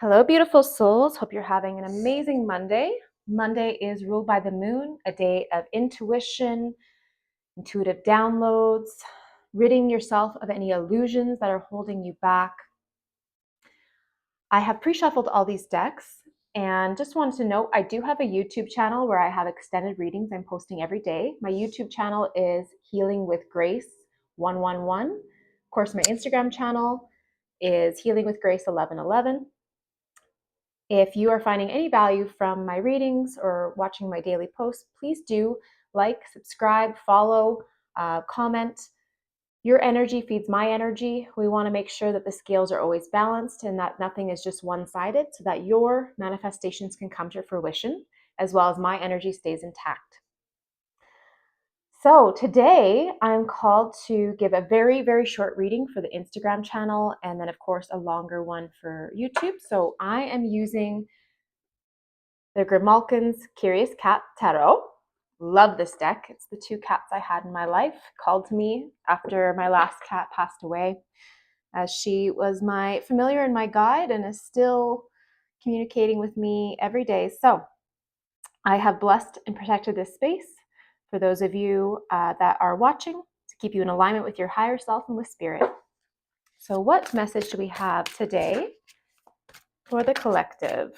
Hello, beautiful souls. Hope you're having an amazing Monday. Monday is ruled by the moon, a day of intuition, intuitive downloads, ridding yourself of any illusions that are holding you back. I have pre-shuffled all these decks and just wanted to note I do have a YouTube channel where I have extended readings I'm posting every day. My YouTube channel is Healing with Grace 111. Of course, my Instagram channel is Healing with Grace 1111. If you are finding any value from my readings or watching my daily posts, please do like, subscribe, follow, comment. Your energy feeds my energy. We want to make sure that the scales are always balanced and that nothing is just one-sided so that your manifestations can come to fruition as well as my energy stays intact. So today I'm called to give a very, very short reading for the Instagram channel and then of course a longer one for YouTube. So I am using the Grimalkin's Curious Cat Tarot. Love this deck. It's the two cats I had in my life called to me after my last cat passed away, as she was my familiar and my guide and is still communicating with me every day. So I have blessed and protected this space for those of you that are watching to keep you in alignment with your higher self and with spirit. So what message do we have today for the collective?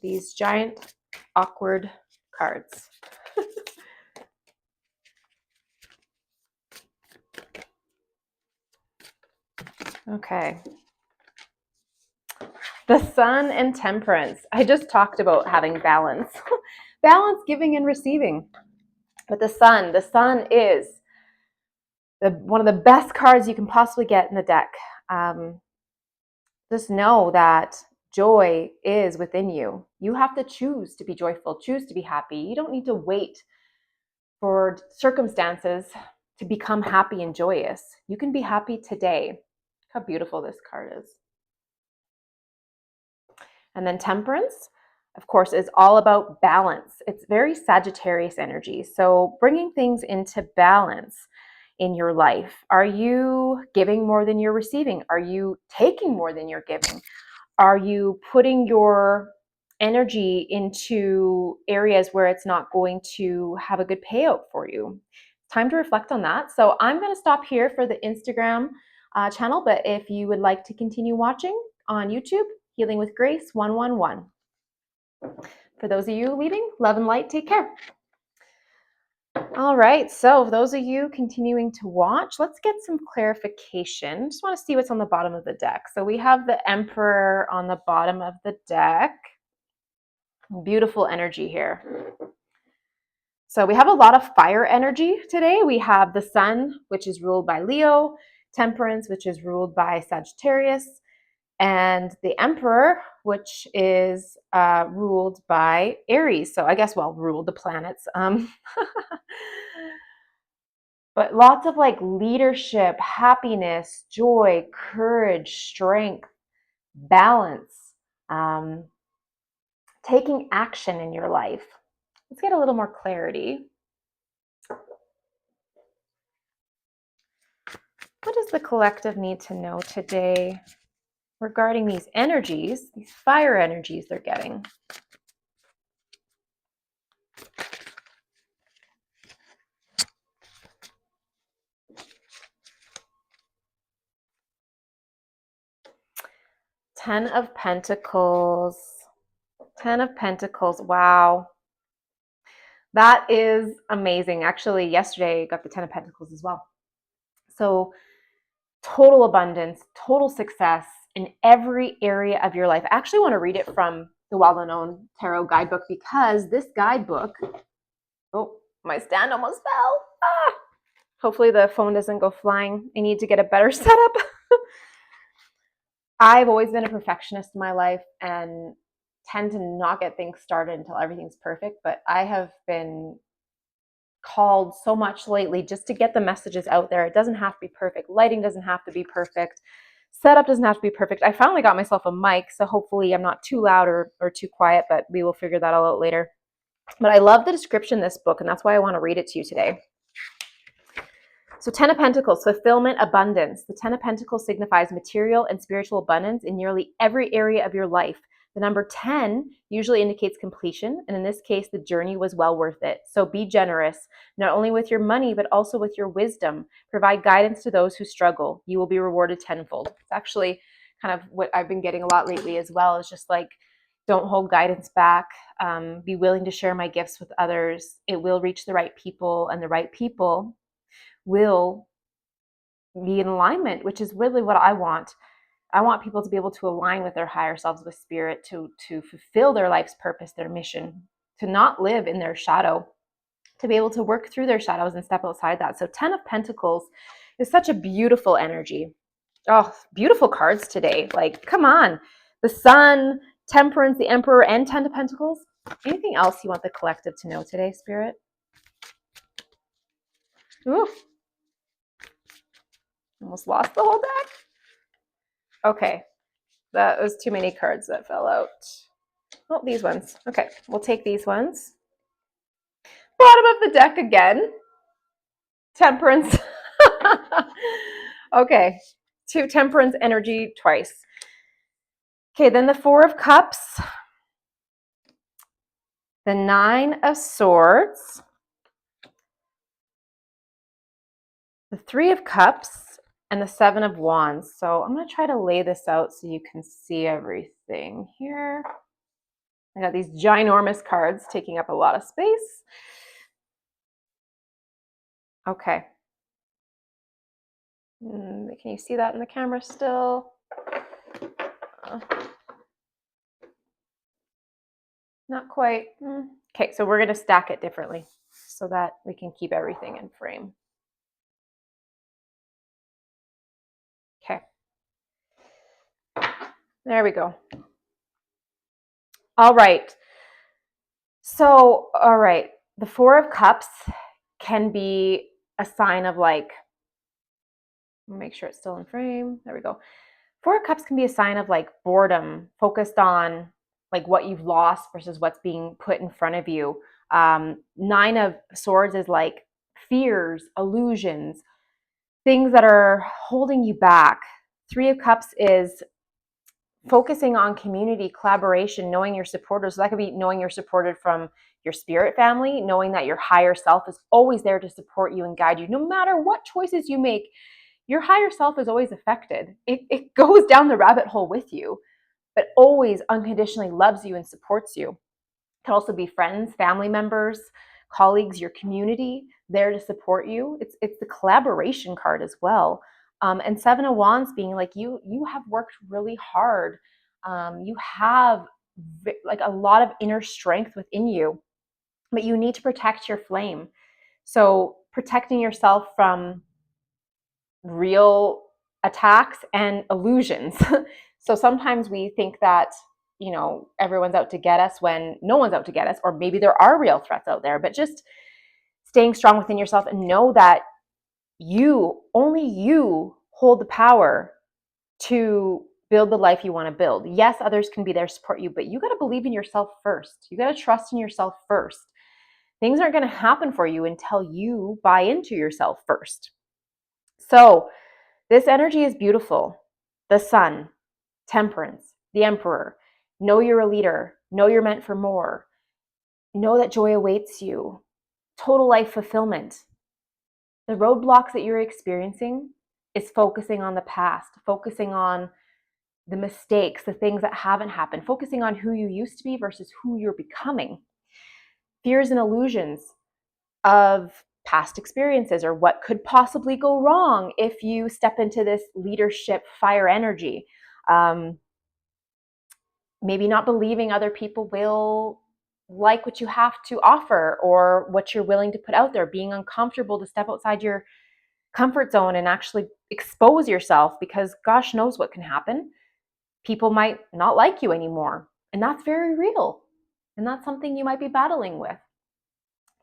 These giant, awkward cards. Okay. The Sun and Temperance. I just talked about having balance. Balance, giving and receiving. But the Sun is one of the best cards you can possibly get in the deck. Just know that joy is within you. You have to choose to be joyful, choose to be happy. You don't need to wait for circumstances to become happy and joyous. You can be happy today. Look how beautiful this card is. And then Temperance, of course, is all about balance. It's very Sagittarius energy. So bringing things into balance in your life. Are you giving more than you're receiving? Are you taking more than you're giving? Are you putting your energy into areas where it's not going to have a good payout for you? Time to reflect on that. So I'm going to stop here for the Instagram channel, but if you would like to continue watching on YouTube, Healing with Grace 111. For those of you leaving, love and light, take care. All right, so for those of you continuing to watch, let's get some clarification. Just want to see what's on the bottom of the deck. So we have the Emperor on the bottom of the deck. Beautiful energy here. So we have a lot of fire energy today. We have the Sun, which is ruled by Leo, Temperance, which is ruled by Sagittarius, and the Emperor, which is ruled by Aries. So I guess, well, ruled the planets. But lots of like leadership, happiness, joy, courage, strength, balance, taking action in your life. Let's get a little more clarity. What does the collective need to know today regarding these energies, these fire energies they're getting? Ten of Pentacles. 10 of Pentacles. Wow. That is amazing. Actually, yesterday I got the 10 of Pentacles as well. So total abundance, total success in every area of your life. I actually want to read it from the well-known tarot guidebook because this guidebook, oh, my stand almost fell. Ah! Hopefully the phone doesn't go flying. I need to get a better setup. I've always been a perfectionist in my life and tend to not get things started until everything's perfect, but I have been called so much lately just to get the messages out there. It doesn't have to be perfect. Lighting doesn't have to be perfect. Setup doesn't have to be perfect. I finally got myself a mic, so hopefully I'm not too loud or too quiet, but we will figure that all out later. But I love the description in this book, and that's why I want to read it to you today. So 10 of Pentacles, fulfillment, abundance. The 10 of Pentacles signifies material and spiritual abundance in nearly every area of your life. The number 10 usually indicates completion, and in this case, the journey was well worth it. So be generous, not only with your money, but also with your wisdom. Provide guidance to those who struggle. You will be rewarded tenfold. It's actually kind of what I've been getting a lot lately as well, is just like, don't hold guidance back. Be willing to share my gifts with others. It will reach the right people, and the right people will be in alignment, which is really what I want. I want people to be able to align with their higher selves, with spirit, to fulfill their life's purpose, their mission, to not live in their shadow, to be able to work through their shadows and step outside that. So 10 of Pentacles is such a beautiful energy. Oh, beautiful cards today. Like, come on. The Sun, Temperance, the Emperor, and 10 of Pentacles. Anything else you want the collective to know today, Spirit? Ooh. Almost lost the whole deck. Okay, that was too many cards that fell out. Oh, these ones. Okay, we'll take these ones. Bottom of the deck again. Temperance. Okay, two Temperance energy twice. Okay, then the Four of Cups, the Nine of Swords, the Three of Cups, and the Seven of Wands. So I'm going to try to lay this out so you can see everything here. I got these ginormous cards taking up a lot of space. Okay. Can you see that in the camera still? Not quite. Okay, so we're going to stack it differently so that we can keep everything in frame. Okay. There we go. All right. So, all right. The Four of Cups can be a sign of like, make sure it's still in frame. There we go. Four of Cups can be a sign of like boredom, focused on like what you've lost versus what's being put in front of you. Nine of Swords is like fears, illusions, things that are holding you back. Three of Cups is focusing on community, collaboration, knowing your supporters. So that could be knowing you're supported from your spirit family, knowing that your higher self is always there to support you and guide you. No matter what choices you make, your higher self is always affected. It goes down the rabbit hole with you, but always unconditionally loves you and supports you. It can also be friends, family members, colleagues, your community there to support you. It's the collaboration card as well. And Seven of Wands being like, you have worked really hard. You have like a lot of inner strength within you, but you need to protect your flame. So protecting yourself from real attacks and illusions. So sometimes we think that, you know, everyone's out to get us when no one's out to get us, or maybe there are real threats out there, but just staying strong within yourself and know that only you hold the power to build the life you want to build. Yes, others can be there to support you, but you got to believe in yourself first. You got to trust in yourself first. Things aren't going to happen for you until you buy into yourself first. So this energy is beautiful. The Sun, Temperance, the Emperor. Know you're a leader. Know you're meant for more. Know that joy awaits you. Total life fulfillment. The roadblocks that you're experiencing is focusing on the past, focusing on the mistakes, the things that haven't happened, focusing on who you used to be versus who you're becoming. Fears and illusions of past experiences or what could possibly go wrong if you step into this leadership fire energy. Maybe not believing other people will like what you have to offer or what you're willing to put out there, being uncomfortable to step outside your comfort zone and actually expose yourself, because gosh knows what can happen. People might not like you anymore, and that's very real. And that's something you might be battling with.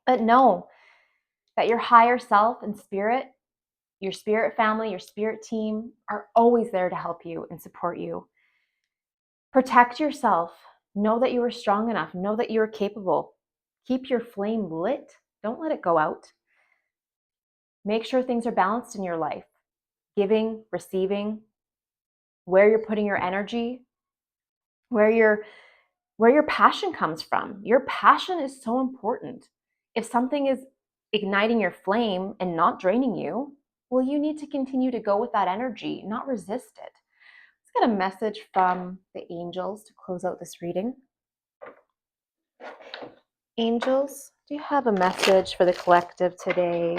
But know that your higher self and spirit, your spirit family, your spirit team are always there to help you and support you. Protect yourself. Know that you are strong enough. Know that you are capable. Keep your flame lit. Don't let it go out. Make sure things are balanced in your life. Giving, receiving, where you're putting your energy, where your passion comes from. Your passion is so important. If something is igniting your flame and not draining you, well, you need to continue to go with that energy, not resist it. Let's get a message from the angels to close out this reading. Angels, do you have a message for the collective today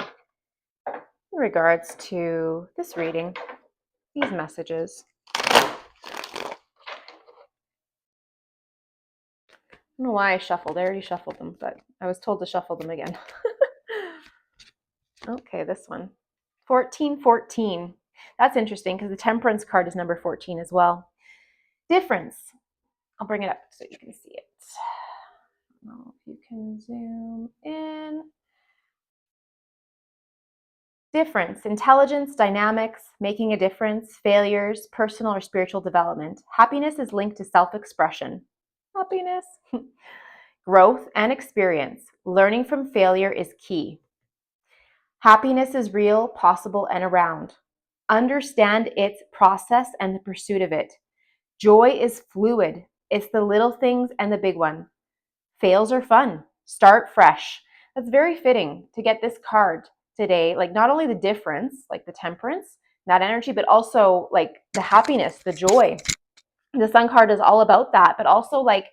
in regards to this reading, these messages? I don't know why I shuffled. I already shuffled them, but I was told to shuffle them again. Okay, this one. 1414. That's interesting because the Temperance card is number 14 as well. Difference. I'll bring it up so you can see it. I don't know if you can zoom in. Difference. Intelligence, dynamics, making a difference, failures, personal or spiritual development. Happiness is linked to self-expression. Happiness. Growth and experience. Learning from failure is key. Happiness is real, possible, and around. Understand its process and the pursuit of it. Joy is fluid. It's the little things and the big one. Fails are fun. Start fresh. That's very fitting to get this card today. Like not only the difference, like the temperance, that energy, but also like the happiness, the joy. The Sun card is all about that, but also like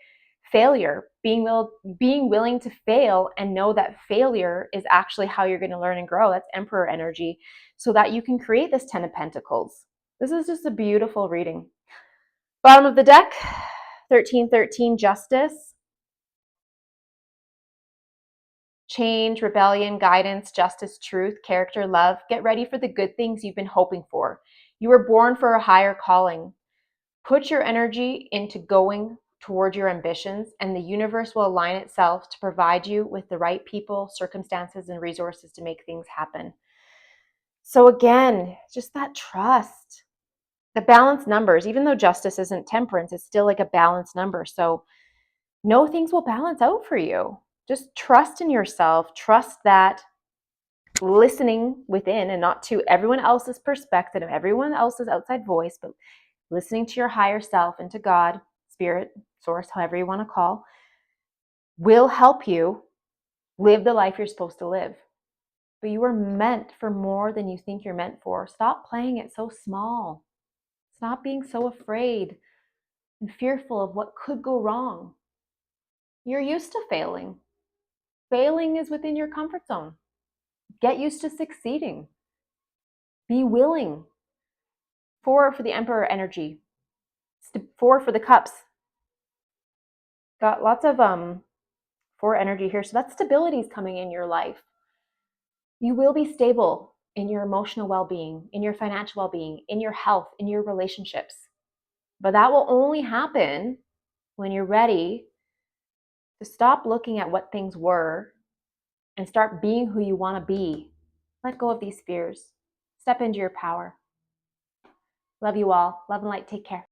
failure, being willing to fail and know that failure is actually how you're going to learn and grow. That's Emperor energy, so that you can create this 10 of Pentacles. This is just a beautiful reading. Bottom of the deck, 1313, Justice. Change, rebellion, guidance, justice, truth, character, love. Get ready for the good things you've been hoping for. You were born for a higher calling. Put your energy into going toward your ambitions, and the universe will align itself to provide you with the right people, circumstances, and resources to make things happen. So again, just that trust. The balanced numbers, even though justice isn't temperance, it's still like a balanced number. So know things will balance out for you. Just trust in yourself. Trust that listening within and not to everyone else's perspective, everyone else's outside voice, but listening to your higher self and to God, spirit, source, however you want to call, will help you live the life you're supposed to live. But you are meant for more than you think you're meant for. Stop playing it so small. Stop being so afraid and fearful of what could go wrong. You're used to failing. Failing is within your comfort zone. Get used to succeeding. Be willing. 4 for the Emperor energy. 4 for the Cups. Got lots of 4 energy here. So that stability is coming in your life. You will be stable in your emotional well-being, in your financial well-being, in your health, in your relationships. But that will only happen when you're ready to stop looking at what things were and start being who you want to be. Let go of these fears. Step into your power. Love you all. Love and light. Take care.